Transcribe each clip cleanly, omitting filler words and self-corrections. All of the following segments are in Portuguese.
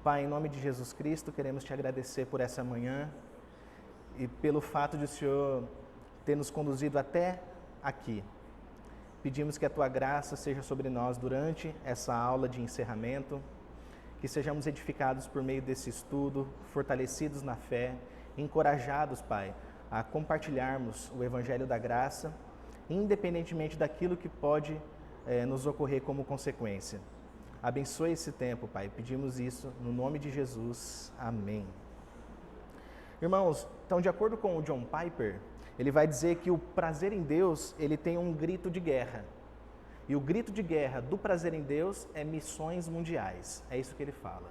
Pai, em nome de Jesus Cristo, queremos te agradecer por essa manhã e pelo fato de o Senhor ter nos conduzido até aqui. Pedimos que a tua graça seja sobre nós durante essa aula de encerramento, que sejamos edificados por meio desse estudo, fortalecidos na fé, encorajados, Pai, a compartilharmos o Evangelho da Graça, independentemente daquilo que pode nos ocorrer como consequência. Abençoe esse tempo, Pai. Pedimos isso no nome de Jesus. Amém. Irmãos, então, de acordo com o John Piper, ele vai dizer que o prazer em Deus, ele tem um grito de guerra. E o grito de guerra do prazer em Deus é missões mundiais. É isso que ele fala.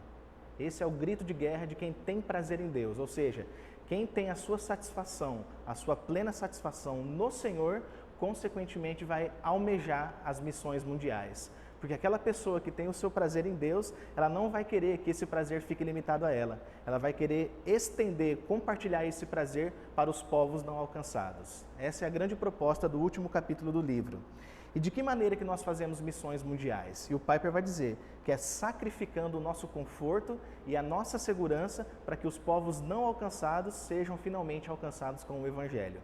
Esse é o grito de guerra de quem tem prazer em Deus, ou seja, quem tem a sua satisfação, a sua plena satisfação no Senhor, consequentemente vai almejar as missões mundiais. Porque aquela pessoa que tem o seu prazer em Deus, ela não vai querer que esse prazer fique limitado a ela. Ela vai querer estender, compartilhar esse prazer para os povos não alcançados. Essa é a grande proposta do último capítulo do livro. E de que maneira que nós fazemos missões mundiais? E o Piper vai dizer que é sacrificando o nosso conforto e a nossa segurança para que os povos não alcançados sejam finalmente alcançados com o Evangelho.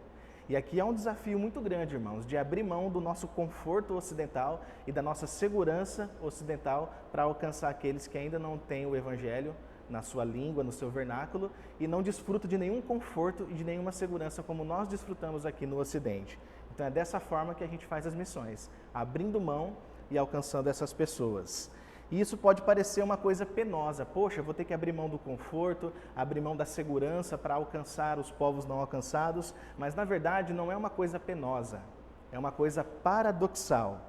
E aqui é um desafio muito grande, irmãos, de abrir mão do nosso conforto ocidental e da nossa segurança ocidental para alcançar aqueles que ainda não têm o Evangelho na sua língua, no seu vernáculo, e não desfrutam de nenhum conforto e de nenhuma segurança como nós desfrutamos aqui no Ocidente. Então é dessa forma que a gente faz as missões, abrindo mão e alcançando essas pessoas. E isso pode parecer uma coisa penosa. Poxa, eu vou ter que abrir mão do conforto, abrir mão da segurança para alcançar os povos não alcançados, mas na verdade não é uma coisa penosa, é uma coisa paradoxal.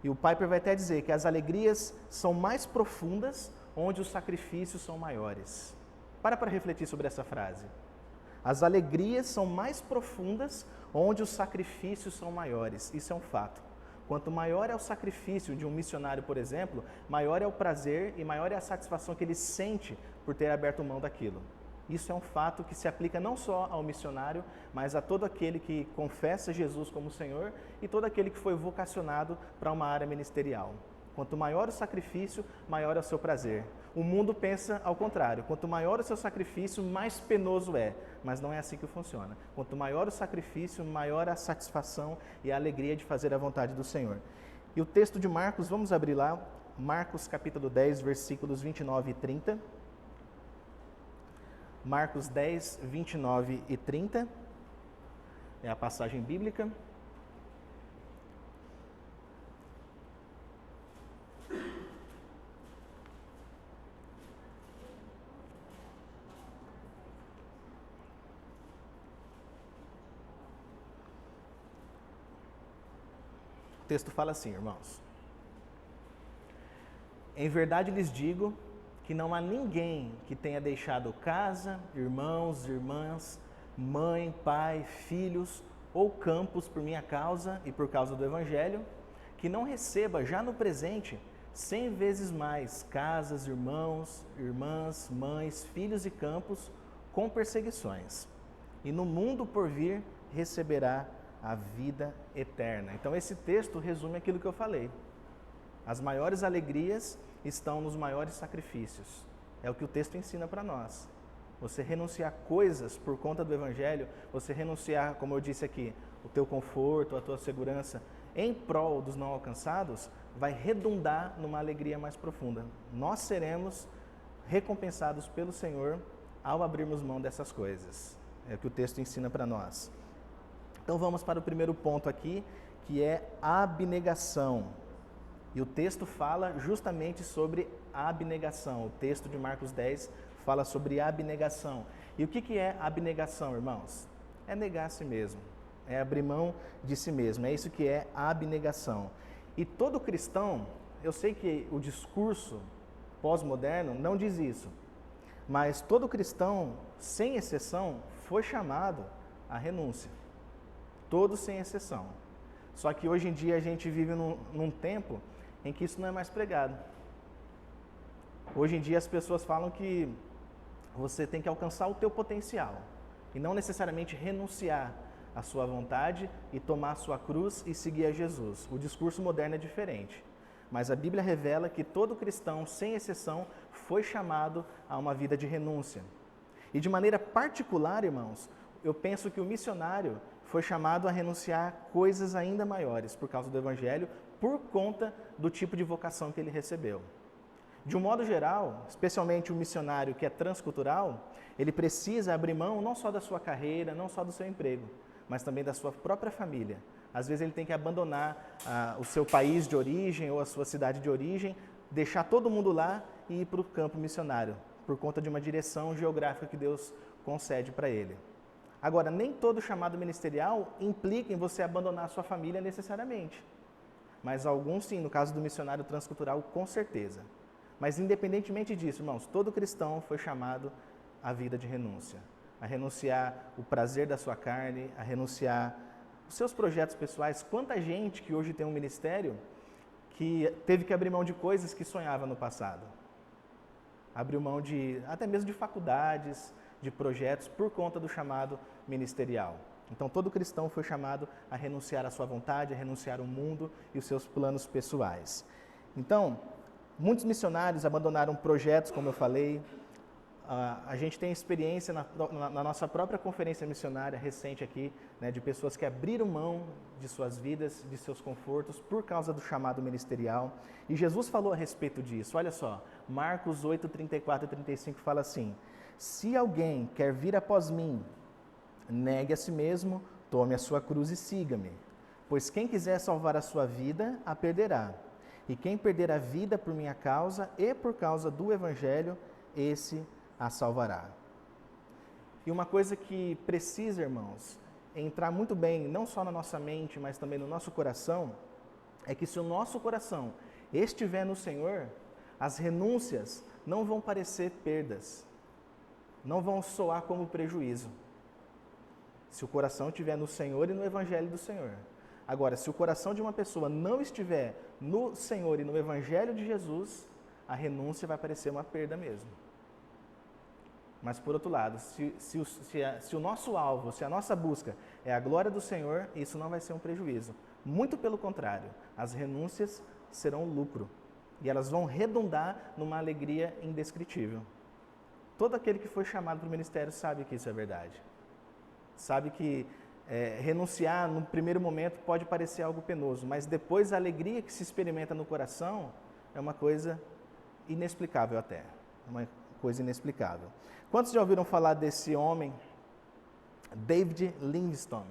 E o Piper vai até dizer que as alegrias são mais profundas onde os sacrifícios são maiores. Para refletir sobre essa frase. As alegrias são mais profundas onde os sacrifícios são maiores. Isso é um fato. Quanto maior é o sacrifício de um missionário, por exemplo, maior é o prazer e maior é a satisfação que ele sente por ter aberto mão daquilo. Isso é um fato que se aplica não só ao missionário, mas a todo aquele que confessa Jesus como Senhor e todo aquele que foi vocacionado para uma área ministerial. Quanto maior o sacrifício, maior é o seu prazer. O mundo pensa ao contrário. Quanto maior o seu sacrifício, mais penoso é. Mas não é assim que funciona. Quanto maior o sacrifício, maior a satisfação e a alegria de fazer a vontade do Senhor. E o texto de Marcos, vamos abrir lá. Marcos capítulo 10, versículos 29 e 30. Marcos 10, 29 e 30. É a passagem bíblica. O texto fala assim, irmãos. Em verdade lhes digo que não há ninguém que tenha deixado casa, irmãos, irmãs, mãe, pai, filhos ou campos por minha causa e por causa do Evangelho, que não receba já no presente 100 vezes mais casas, irmãos, irmãs, mães, filhos e campos com perseguições. E no mundo por vir receberá a vida eterna. Então esse texto resume aquilo que eu falei. As maiores alegrias estão nos maiores sacrifícios. É o que o texto ensina para nós. Você renunciar coisas por conta do Evangelho, você renunciar, como eu disse aqui, o teu conforto, a tua segurança, em prol dos não alcançados, vai redundar numa alegria mais profunda. Nós seremos recompensados pelo Senhor ao abrirmos mão dessas coisas. É o que o texto ensina para nós. Então vamos para o primeiro ponto aqui, que é a abnegação. E o texto fala justamente sobre a abnegação. O texto de Marcos 10 fala sobre a abnegação. E o que é abnegação, irmãos? É negar a si mesmo, é abrir mão de si mesmo. É isso que é a abnegação. E todo cristão, eu sei que o discurso pós-moderno não diz isso, mas todo cristão, sem exceção, foi chamado à renúncia. Todos sem exceção. Só que hoje em dia a gente vive num tempo em que isso não é mais pregado. Hoje em dia as pessoas falam que você tem que alcançar o teu potencial e não necessariamente renunciar à sua vontade e tomar a sua cruz e seguir a Jesus. O discurso moderno é diferente. mas a Bíblia revela que todo cristão, sem exceção, foi chamado a uma vida de renúncia. E de maneira particular, irmãos, eu penso que o missionário foi chamado a renunciar coisas ainda maiores por causa do Evangelho, por conta do tipo de vocação que ele recebeu. De um modo geral, especialmente o missionário que é transcultural, ele precisa abrir mão não só da sua carreira, não só do seu emprego, mas também da sua própria família. Às vezes ele tem que abandonar o seu país de origem ou a sua cidade de origem, deixar todo mundo lá e ir para o campo missionário, por conta de uma direção geográfica que Deus concede para ele. Agora, nem todo chamado ministerial implica em você abandonar a sua família necessariamente. Mas alguns sim, no caso do missionário transcultural, com certeza. Mas independentemente disso, irmãos, todo cristão foi chamado à vida de renúncia. A renunciar o prazer da sua carne, a renunciar os seus projetos pessoais. Quanta gente que hoje tem um ministério que teve que abrir mão de coisas que sonhava no passado. Abriu mão de, até mesmo de faculdades, de projetos, por conta do chamado ministerial. Então, todo cristão foi chamado a renunciar à sua vontade, a renunciar ao mundo e os seus planos pessoais. Então, muitos missionários abandonaram projetos, como eu falei. A gente tem experiência na nossa própria conferência missionária recente aqui, né, de pessoas que abriram mão de suas vidas, de seus confortos, por causa do chamado ministerial. E Jesus falou a respeito disso. Olha só, Marcos 8, 34 e 35 fala assim: se alguém quer vir após mim, negue a si mesmo, tome a sua cruz e siga-me. Pois quem quiser salvar a sua vida, a perderá. E quem perder a vida por minha causa e por causa do Evangelho, esse a salvará. E uma coisa que precisa, irmãos, entrar muito bem, não só na nossa mente, mas também no nosso coração, é que se o nosso coração estiver no Senhor, as renúncias não vão parecer perdas, não vão soar como prejuízo. Se o coração estiver no Senhor e no Evangelho do Senhor. Agora, se o coração de uma pessoa não estiver no Senhor e no Evangelho de Jesus, a renúncia vai parecer uma perda mesmo. Mas, por outro lado, se o nosso alvo, se a nossa busca é a glória do Senhor, isso não vai ser um prejuízo. Muito pelo contrário, as renúncias serão lucro. E elas vão redundar numa alegria indescritível. Todo aquele que foi chamado para o ministério sabe que isso é verdade. Sabe que renunciar no primeiro momento pode parecer algo penoso, mas depois a alegria que se experimenta no coração é uma coisa inexplicável até. Uma coisa inexplicável. Quantos já ouviram falar desse homem, David Livingstone?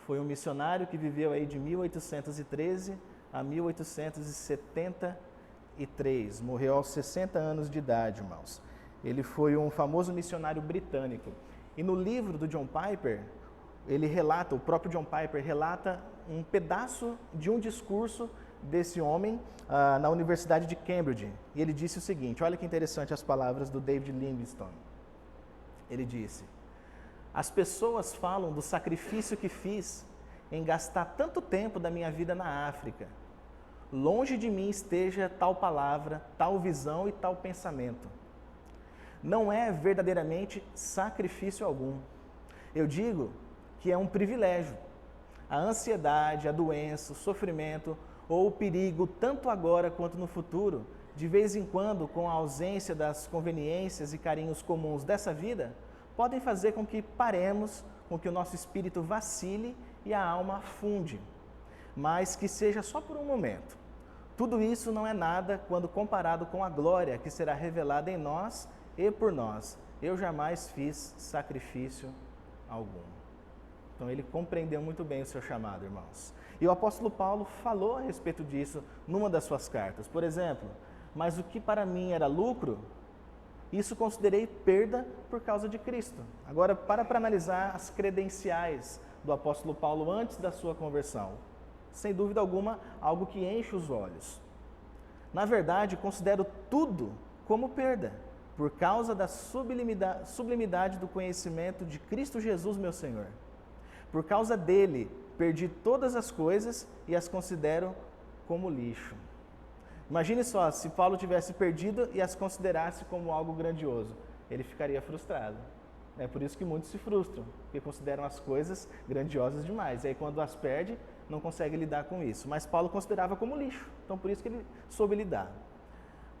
Foi um missionário que viveu aí de 1813 a 1873. Morreu aos 60 anos de idade, irmãos. Ele foi um famoso missionário britânico. E no livro do John Piper, o próprio John Piper relata um pedaço de um discurso desse homem na Universidade de Cambridge. E ele disse o seguinte, olha que interessante as palavras do David Livingstone. Ele disse: as pessoas falam do sacrifício que fiz em gastar tanto tempo da minha vida na África. Longe de mim esteja tal palavra, tal visão e tal pensamento. Não é verdadeiramente sacrifício algum. Eu digo que é um privilégio. A ansiedade, a doença, o sofrimento ou o perigo, tanto agora quanto no futuro, de vez em quando, com a ausência das conveniências e carinhos comuns dessa vida, podem fazer com que paremos, com que o nosso espírito vacile e a alma afunde, mas que seja só por um momento. Tudo isso não é nada quando comparado com a glória que será revelada em nós e por nós. Eu jamais fiz sacrifício algum. Então ele compreendeu muito bem o seu chamado, irmãos. E o apóstolo Paulo falou a respeito disso numa das suas cartas. Por exemplo, mas o que para mim era lucro, isso considerei perda por causa de Cristo. Agora, para analisar as credenciais do apóstolo Paulo antes da sua conversão. Sem dúvida alguma, algo que enche os olhos. Na verdade, considero tudo como perda, por causa da sublimidade do conhecimento de Cristo Jesus, meu Senhor. Por causa dele, perdi todas as coisas e as considero como lixo. Imagine só, se Paulo tivesse perdido e as considerasse como algo grandioso, ele ficaria frustrado. É por isso que muitos se frustram, porque consideram as coisas grandiosas demais. E aí quando as perde, não consegue lidar com isso. Mas Paulo considerava como lixo, então por isso que ele soube lidar.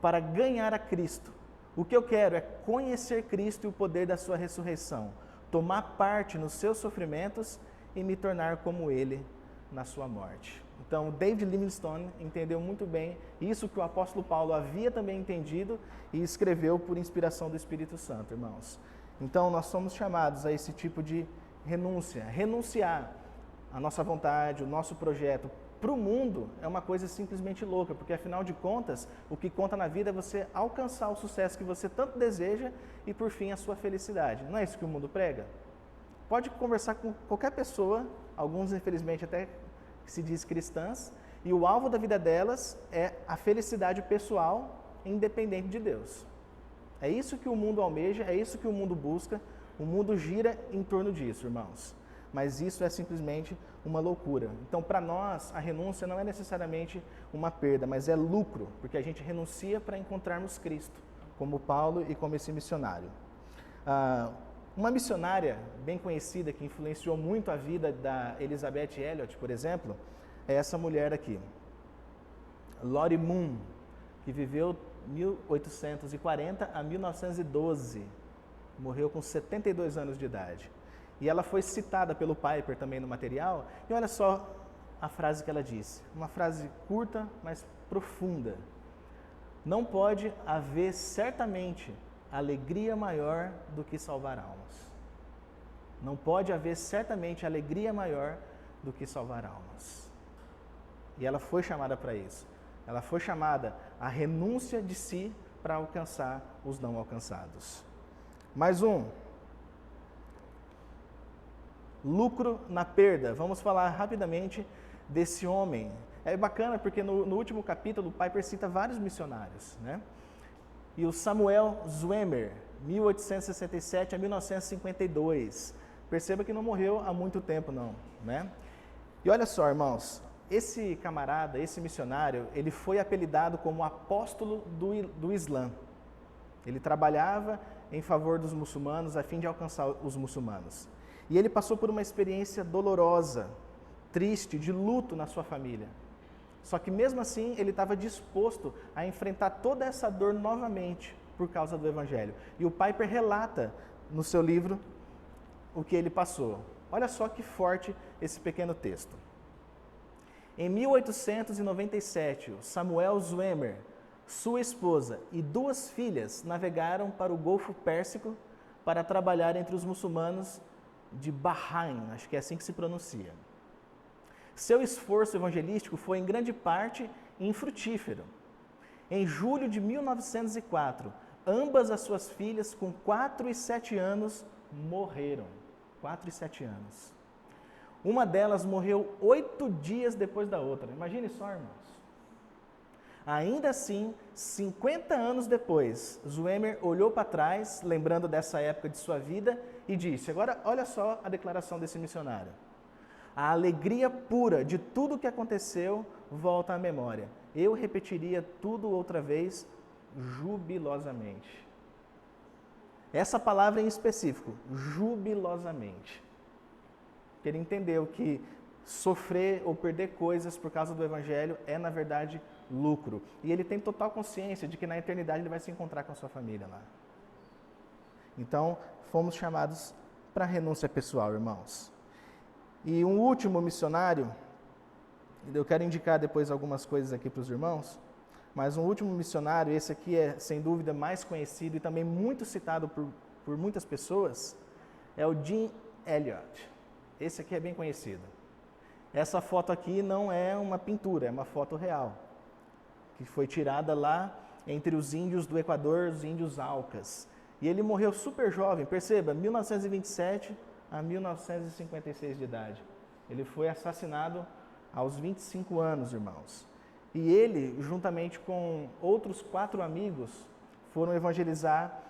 Para ganhar a Cristo, o que eu quero é conhecer Cristo e o poder da sua ressurreição, tomar parte nos seus sofrimentos e me tornar como Ele na sua morte. Então, David Livingstone entendeu muito bem isso que o apóstolo Paulo havia também entendido e escreveu por inspiração do Espírito Santo, irmãos. Então, nós somos chamados a esse tipo de renúncia. Renunciar a nossa vontade, o nosso projeto para o mundo é uma coisa simplesmente louca, porque afinal de contas, o que conta na vida é você alcançar o sucesso que você tanto deseja e, por fim, a sua felicidade. Não é isso que o mundo prega? Pode conversar com qualquer pessoa, alguns infelizmente até que se diz cristãs, e o alvo da vida delas é a felicidade pessoal independente de Deus. É isso que o mundo almeja, é isso que o mundo busca, o mundo gira em torno disso, irmãos. Mas isso é simplesmente uma loucura. Então, para nós, a renúncia não é necessariamente uma perda, mas é lucro, porque a gente renuncia para encontrarmos Cristo, como Paulo e como esse missionário. Uma missionária bem conhecida que influenciou muito a vida da Elizabeth Elliot, por exemplo, é essa mulher aqui, Lottie Moon, que viveu 1840 a 1912, morreu com 72 anos de idade. E ela foi citada pelo Piper também no material, e olha só a frase que ela disse, uma frase curta, mas profunda. Não pode haver certamente alegria maior do que salvar almas. Não pode haver certamente alegria maior do que salvar almas. E ela foi chamada para isso. Ela foi chamada à renúncia de si para alcançar os não alcançados. Mais um. Lucro na perda. Vamos falar rapidamente desse homem. É bacana porque no último capítulo o Piper cita vários missionários, né? E o Samuel Zwemer, 1867 a 1952. Perceba que não morreu há muito tempo não, né? E olha só, irmãos, esse camarada, esse missionário, ele foi apelidado como apóstolo do Islã. Ele trabalhava em favor dos muçulmanos a fim de alcançar os muçulmanos. E ele passou por uma experiência dolorosa, triste, de luto na sua família. Só que mesmo assim, ele estava disposto a enfrentar toda essa dor novamente por causa do Evangelho. E o Piper relata no seu livro o que ele passou. Olha só que forte esse pequeno texto. Em 1897, Samuel Zwemer, sua esposa e 2 filhas navegaram para o Golfo Pérsico para trabalhar entre os muçulmanos de Bahrein, acho que é assim que se pronuncia. Seu esforço evangelístico foi em grande parte infrutífero. Em julho de 1904, ambas as suas filhas, com 4 e 7 anos, morreram. 4 e 7 anos. Uma delas morreu 8 dias depois da outra. Imagine só, irmãos. Ainda assim, 50 anos depois, Zwemer olhou para trás, lembrando dessa época de sua vida, e disse, agora olha só a declaração desse missionário. A alegria pura de tudo o que aconteceu volta à memória. Eu repetiria tudo outra vez, jubilosamente. Essa palavra em específico, jubilosamente. Ele entendeu que sofrer ou perder coisas por causa do Evangelho é, na verdade, lucro. E ele tem total consciência de que na eternidade ele vai se encontrar com a sua família lá. Então, fomos chamados para a renúncia pessoal, irmãos. E um último missionário, eu quero indicar depois algumas coisas aqui para os irmãos, mas um último missionário, esse aqui é sem dúvida mais conhecido e também muito citado por muitas pessoas, é o Jim Elliot. Esse aqui é bem conhecido. Essa foto aqui não é uma pintura, é uma foto real, que foi tirada lá entre os índios do Equador, os índios Aucas. E ele morreu super jovem, perceba, 1927 a 1956 de idade. Ele foi assassinado aos 25 anos, irmãos. E ele, juntamente com outros 4 amigos, foram evangelizar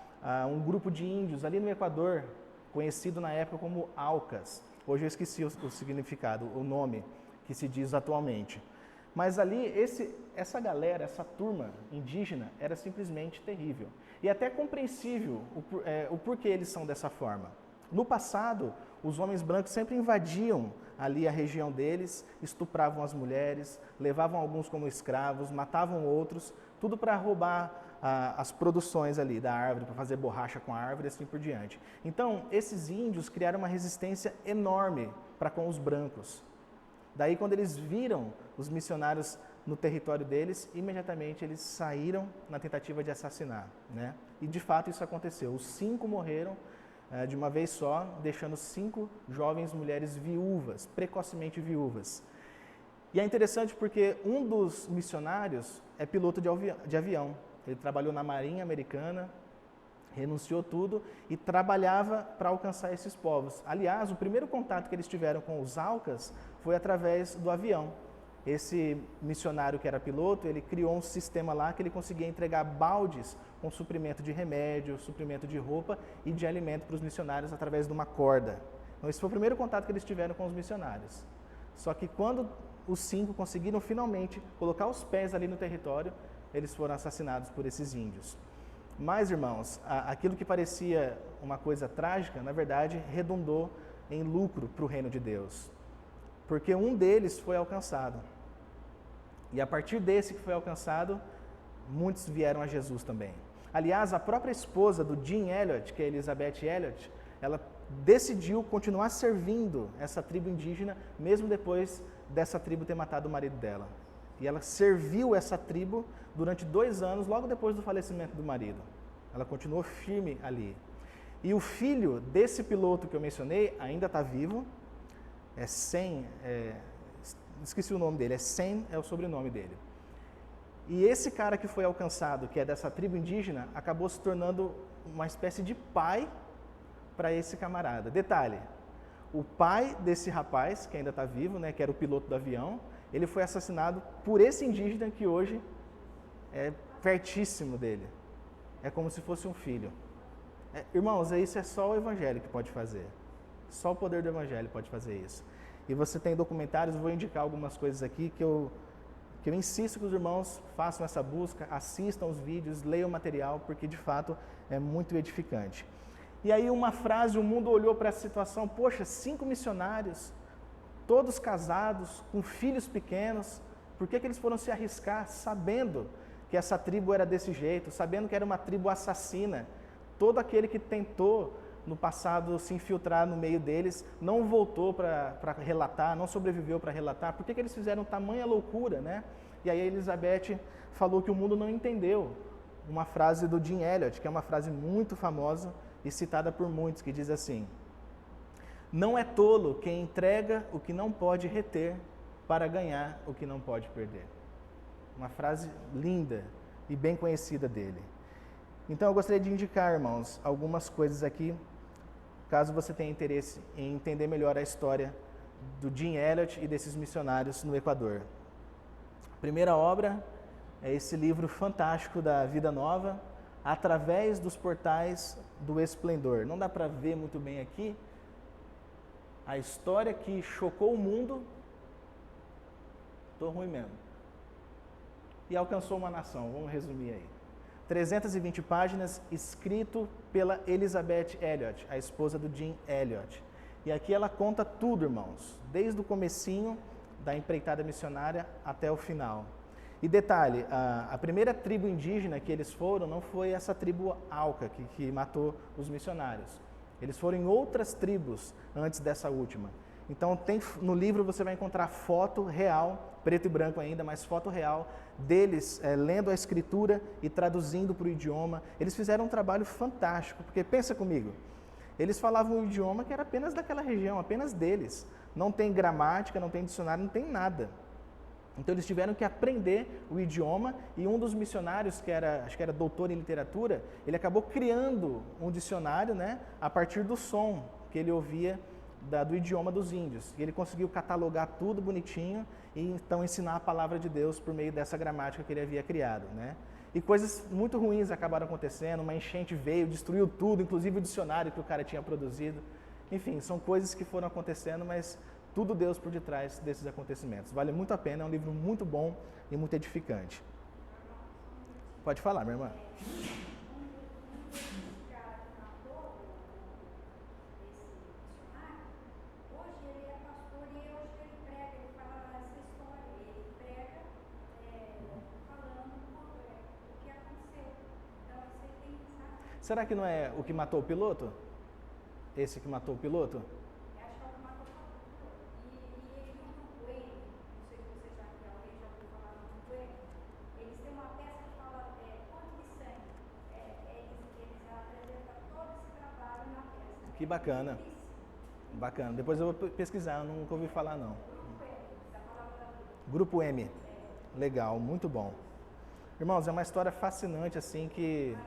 um grupo de índios ali no Equador, conhecido na época como Aucas. Hoje eu esqueci o significado, o nome que se diz atualmente. Mas ali, essa galera, essa turma indígena, era simplesmente terrível. E até compreensível o porquê eles são dessa forma. No passado, os homens brancos sempre invadiam ali a região deles, estupravam as mulheres, levavam alguns como escravos, matavam outros, tudo para roubar as produções ali da árvore, para fazer borracha com a árvore e assim por diante. Então, esses índios criaram uma resistência enorme para com os brancos. Daí, quando eles viram os missionários no território deles, imediatamente eles saíram na tentativa de assassinar, né? E de fato isso aconteceu. Os 5 morreram de uma vez só, deixando 5 jovens mulheres viúvas, precocemente viúvas. E é interessante porque um dos missionários é piloto de avião. Ele trabalhou na Marinha Americana, renunciou tudo e trabalhava para alcançar esses povos. Aliás, o primeiro contato que eles tiveram com os Aucas foi através do avião. Esse missionário que era piloto, ele criou um sistema lá que ele conseguia entregar baldes com suprimento de remédio, suprimento de roupa e de alimento para os missionários através de uma corda. Então esse foi o primeiro contato que eles tiveram com os missionários. Só que quando os 5 conseguiram finalmente colocar os pés ali no território, eles foram assassinados por esses índios. Mas, irmãos, aquilo que parecia uma coisa trágica, na verdade, redundou em lucro para o reino de Deus. Porque um deles foi alcançado. E a partir desse que foi alcançado, muitos vieram a Jesus também. Aliás, a própria esposa do Jim Elliot, que é Elizabeth Elliot, ela decidiu continuar servindo essa tribo indígena, mesmo depois dessa tribo ter matado o marido dela. E ela serviu essa tribo durante 2 anos, logo depois do falecimento do marido. Ela continuou firme ali. E o filho desse piloto que eu mencionei ainda está vivo, é Sam, esqueci o nome dele, Sam é o sobrenome dele. E esse cara que foi alcançado, que é dessa tribo indígena, acabou se tornando uma espécie de pai para esse camarada. Detalhe, o pai desse rapaz, que ainda está vivo, né, que era o piloto do avião, ele foi assassinado por esse indígena que hoje é pertíssimo dele. É como se fosse um filho. Irmãos, isso é só o Evangelho que pode fazer. Só o poder do Evangelho pode fazer isso. E você tem documentários, vou indicar algumas coisas aqui que eu insisto que os irmãos façam essa busca, assistam os vídeos, leiam o material, porque de fato é muito edificante. E aí uma frase, o mundo olhou para essa situação, poxa, 5 missionários, todos casados, com filhos pequenos, por que eles foram se arriscar sabendo que essa tribo era desse jeito, sabendo que era uma tribo assassina? Todo aquele que tentou no passado se infiltrar no meio deles, não voltou para relatar, não sobreviveu para relatar. Por que eles fizeram tamanha loucura, né? E aí a Elizabeth falou que o mundo não entendeu. Uma frase do Jim Elliot, que é uma frase muito famosa e citada por muitos, que diz assim: não é tolo quem entrega o que não pode reter para ganhar o que não pode perder. Uma frase linda e bem conhecida dele. Então eu gostaria de indicar, irmãos, algumas coisas aqui, caso você tenha interesse em entender melhor a história do Jim Elliot e desses missionários no Equador. A primeira obra é esse livro fantástico da Vida Nova, Através dos Portais do Esplendor. Não dá para ver muito bem aqui a história que chocou o mundo, estou ruim mesmo, e alcançou uma nação, vamos resumir aí. 320 páginas, escrito pela Elizabeth Elliot, a esposa do Jim Elliot. E aqui ela conta tudo, irmãos, desde o comecinho da empreitada missionária até o final. E detalhe, a primeira tribo indígena que eles foram não foi essa tribo Auca que matou os missionários. Eles foram em outras tribos antes dessa última. Então no livro você vai encontrar foto real, preto e branco ainda, mas foto real deles lendo a escritura e traduzindo para o idioma. Eles fizeram um trabalho fantástico, porque pensa comigo, eles falavam um idioma que era apenas daquela região, apenas deles. Não tem gramática, não tem dicionário, não tem nada. Então eles tiveram que aprender o idioma e um dos missionários, acho que era doutor em literatura, ele acabou criando um dicionário, né, a partir do som que ele ouvia do idioma dos índios. E ele conseguiu catalogar tudo bonitinho e então ensinar a palavra de Deus por meio dessa gramática que ele havia criado, né? E coisas muito ruins acabaram acontecendo, uma enchente veio, destruiu tudo, inclusive o dicionário que o cara tinha produzido. Enfim, são coisas que foram acontecendo, mas tudo Deus por detrás desses acontecimentos. Vale muito a pena, é um livro muito bom e muito edificante. Pode falar, minha irmã. Hoje ele é pastor e eu Será que não é o que matou o piloto? Esse que matou o piloto? Eu acho que é o que matou o piloto. E ele no grupo N, não sei se você já alguém já ouviu falar no grupo N, eles têm uma peça que fala Conto de Sangue. Eles apresentam todo esse trabalho na peça. Que bacana. Bacana. Depois eu vou pesquisar, eu nunca ouvi falar não. Grupo M, da palavra da vida. Grupo M. Legal, muito bom. Irmãos, é uma história fascinante assim que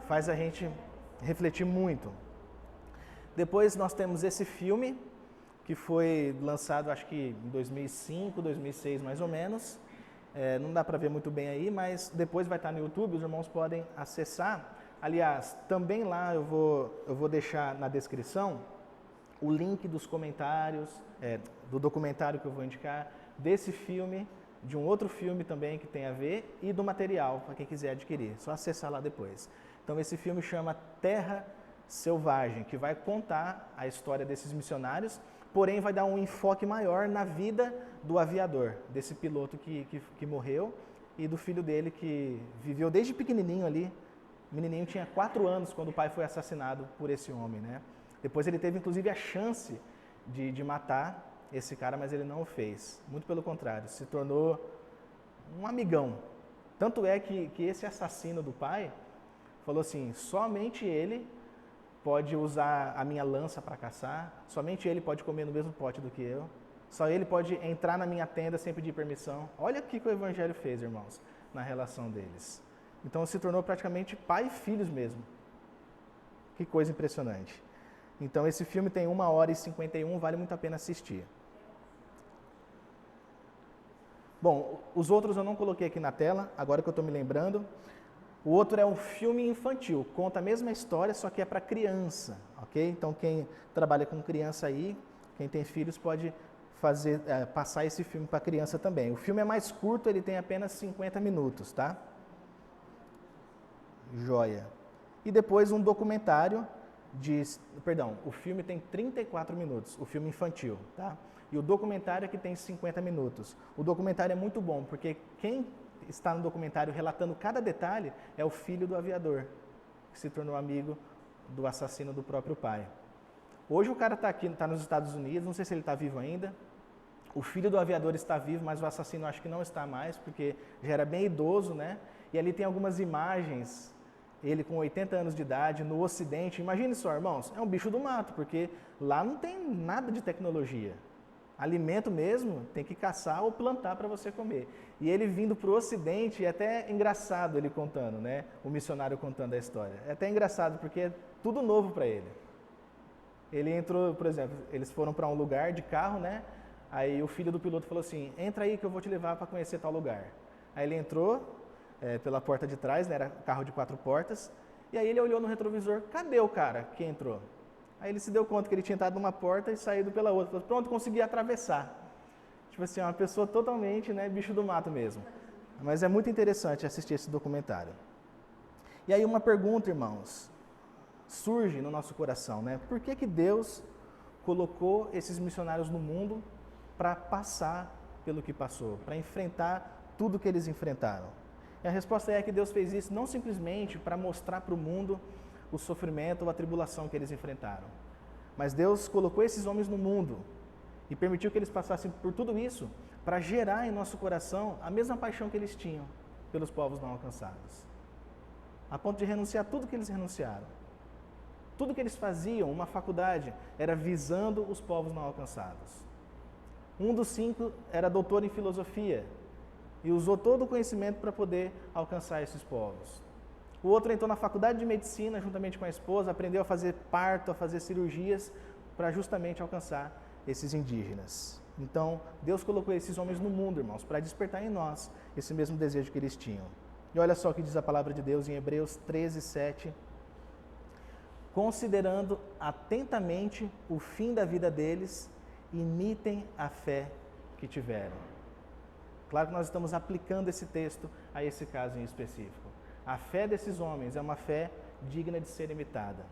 faz a gente refletir muito. Depois nós temos esse filme que foi lançado acho que em 2005, 2006 mais ou menos. Não dá para ver muito bem aí, mas depois vai estar no YouTube, os irmãos podem acessar. Aliás, também lá eu vou deixar na descrição o link dos comentários, do documentário que eu vou indicar, desse filme, de um outro filme também que tem a ver e do material, para quem quiser adquirir. Só acessar lá depois. Então esse filme chama Terra Selvagem, que vai contar a história desses missionários, porém vai dar um enfoque maior na vida do aviador, desse piloto que morreu e do filho dele que viveu desde pequenininho ali. O menininho tinha 4 anos quando o pai foi assassinado por esse homem, né? Depois ele teve inclusive a chance de matar esse cara, mas ele não o fez. Muito pelo contrário, se tornou um amigão. Tanto é que esse assassino do pai falou assim, somente ele pode usar a minha lança para caçar, somente ele pode comer no mesmo pote do que eu, só ele pode entrar na minha tenda sem pedir permissão. Olha o que o Evangelho fez, irmãos, na relação deles. Então se tornou praticamente pai e filhos mesmo. Que coisa impressionante. Então esse filme tem 1h51, vale muito a pena assistir. Bom, os outros eu não coloquei aqui na tela, agora que eu estou me lembrando. O outro é um filme infantil, conta a mesma história, só que é para criança, ok? Então quem trabalha com criança aí, quem tem filhos pode passar esse filme para criança também. O filme é mais curto, ele tem apenas 50 minutos, tá? Joia. E depois um documentário o filme tem 34 minutos, o filme infantil, tá? E o documentário é que tem 50 minutos. O documentário é muito bom, porque quem está no documentário relatando cada detalhe é o filho do aviador, que se tornou amigo do assassino do próprio pai. Hoje o cara está aqui, está nos Estados Unidos, não sei se ele está vivo ainda. O filho do aviador está vivo, mas o assassino acho que não está mais, porque já era bem idoso, né? E ali tem algumas imagens, ele com 80 anos de idade, no Ocidente. Imagine só, irmãos, é um bicho do mato, porque lá não tem nada de tecnologia. Alimento mesmo, tem que caçar ou plantar para você comer. E ele vindo para o Ocidente, é até engraçado ele contando, né? O missionário contando a história. É até engraçado, porque é tudo novo para ele. Ele entrou, por exemplo, eles foram para um lugar de carro, né? Aí o filho do piloto falou assim, entra aí que eu vou te levar para conhecer tal lugar. Aí ele entrou pela porta de trás, né? Era carro de 4 portas. E aí ele olhou no retrovisor, cadê o cara que entrou? Aí ele se deu conta que ele tinha entrado numa porta e saído pela outra. Falou, pronto, consegui atravessar. Tipo assim, uma pessoa totalmente, né, bicho do mato mesmo. Mas é muito interessante assistir esse documentário. E aí uma pergunta, irmãos, surge no nosso coração, né? Por que Deus colocou esses missionários no mundo para passar pelo que passou, para enfrentar tudo que eles enfrentaram? E a resposta é que Deus fez isso não simplesmente para mostrar para o mundo o sofrimento ou a tribulação que eles enfrentaram. Mas Deus colocou esses homens no mundo e permitiu que eles passassem por tudo isso para gerar em nosso coração a mesma paixão que eles tinham pelos povos não alcançados. A ponto de renunciar a tudo que eles renunciaram. Tudo que eles faziam, uma faculdade, era visando os povos não alcançados. Um dos 5 era doutor em filosofia e usou todo o conhecimento para poder alcançar esses povos. O outro entrou na faculdade de medicina juntamente com a esposa, aprendeu a fazer parto, a fazer cirurgias, para justamente alcançar esses indígenas. Então, Deus colocou esses homens no mundo, irmãos, para despertar em nós esse mesmo desejo que eles tinham. E olha só o que diz a palavra de Deus em Hebreus 13:7. Considerando atentamente o fim da vida deles, imitem a fé que tiveram. Claro que nós estamos aplicando esse texto a esse caso em específico. A fé desses homens é uma fé digna de ser imitada.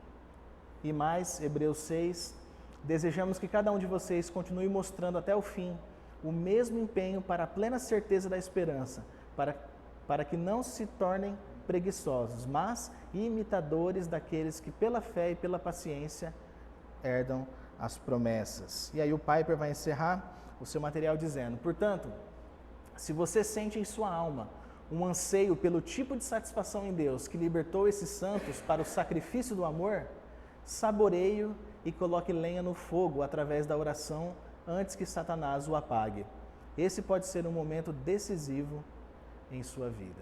E mais, Hebreus 6, desejamos que cada um de vocês continue mostrando até o fim o mesmo empenho para a plena certeza da esperança, para que não se tornem preguiçosos, mas imitadores daqueles que pela fé e pela paciência herdam as promessas. E aí o Piper vai encerrar o seu material dizendo: portanto, se você sente em sua alma um anseio pelo tipo de satisfação em Deus que libertou esses santos para o sacrifício do amor, saboreie-o e coloque lenha no fogo através da oração antes que Satanás o apague. Esse pode ser um momento decisivo em sua vida.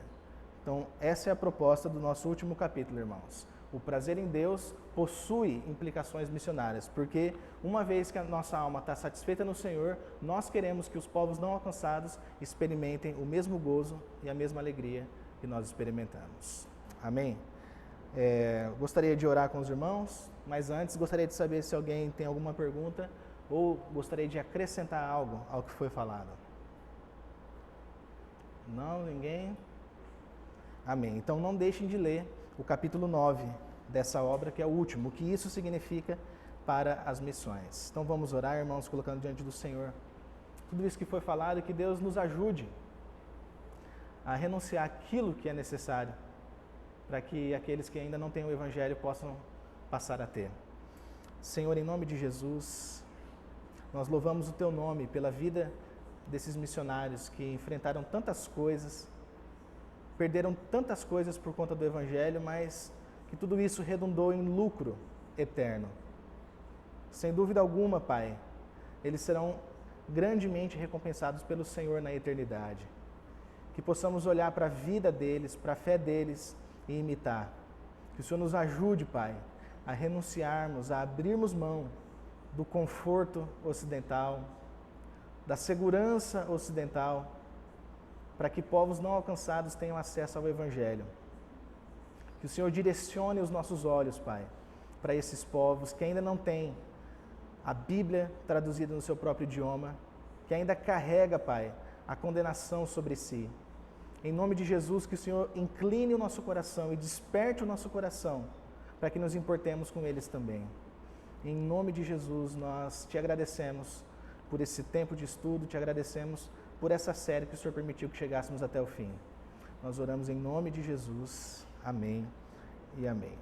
Então, essa é a proposta do nosso último capítulo, irmãos. O prazer em Deus possui implicações missionárias, porque uma vez que a nossa alma está satisfeita no Senhor, nós queremos que os povos não alcançados experimentem o mesmo gozo e a mesma alegria que nós experimentamos. Amém? Gostaria de orar com os irmãos, mas antes gostaria de saber se alguém tem alguma pergunta ou gostaria de acrescentar algo ao que foi falado. Não? Ninguém? Amém. Então não deixem de ler o capítulo 9 dessa obra, que é o último, o que isso significa para as missões. Então vamos orar, irmãos, colocando diante do Senhor tudo isso que foi falado, e que Deus nos ajude a renunciar aquilo que é necessário para que aqueles que ainda não têm o Evangelho possam passar a ter. Senhor, em nome de Jesus, nós louvamos o Teu nome pela vida desses missionários que enfrentaram tantas coisas, perderam tantas coisas por conta do Evangelho, mas que tudo isso redundou em lucro eterno. Sem dúvida alguma, Pai, eles serão grandemente recompensados pelo Senhor na eternidade. Que possamos olhar para a vida deles, para a fé deles e imitar. Que o Senhor nos ajude, Pai, a renunciarmos, a abrirmos mão do conforto ocidental, da segurança ocidental, para que povos não alcançados tenham acesso ao Evangelho. Que o Senhor direcione os nossos olhos, Pai, para esses povos que ainda não têm a Bíblia traduzida no seu próprio idioma, que ainda carrega, Pai, a condenação sobre si. Em nome de Jesus, que o Senhor incline o nosso coração e desperte o nosso coração, para que nos importemos com eles também. Em nome de Jesus, nós te agradecemos por esse tempo de estudo, te agradecemos por essa série que o Senhor permitiu que chegássemos até o fim. Nós oramos em nome de Jesus. Amém e amém.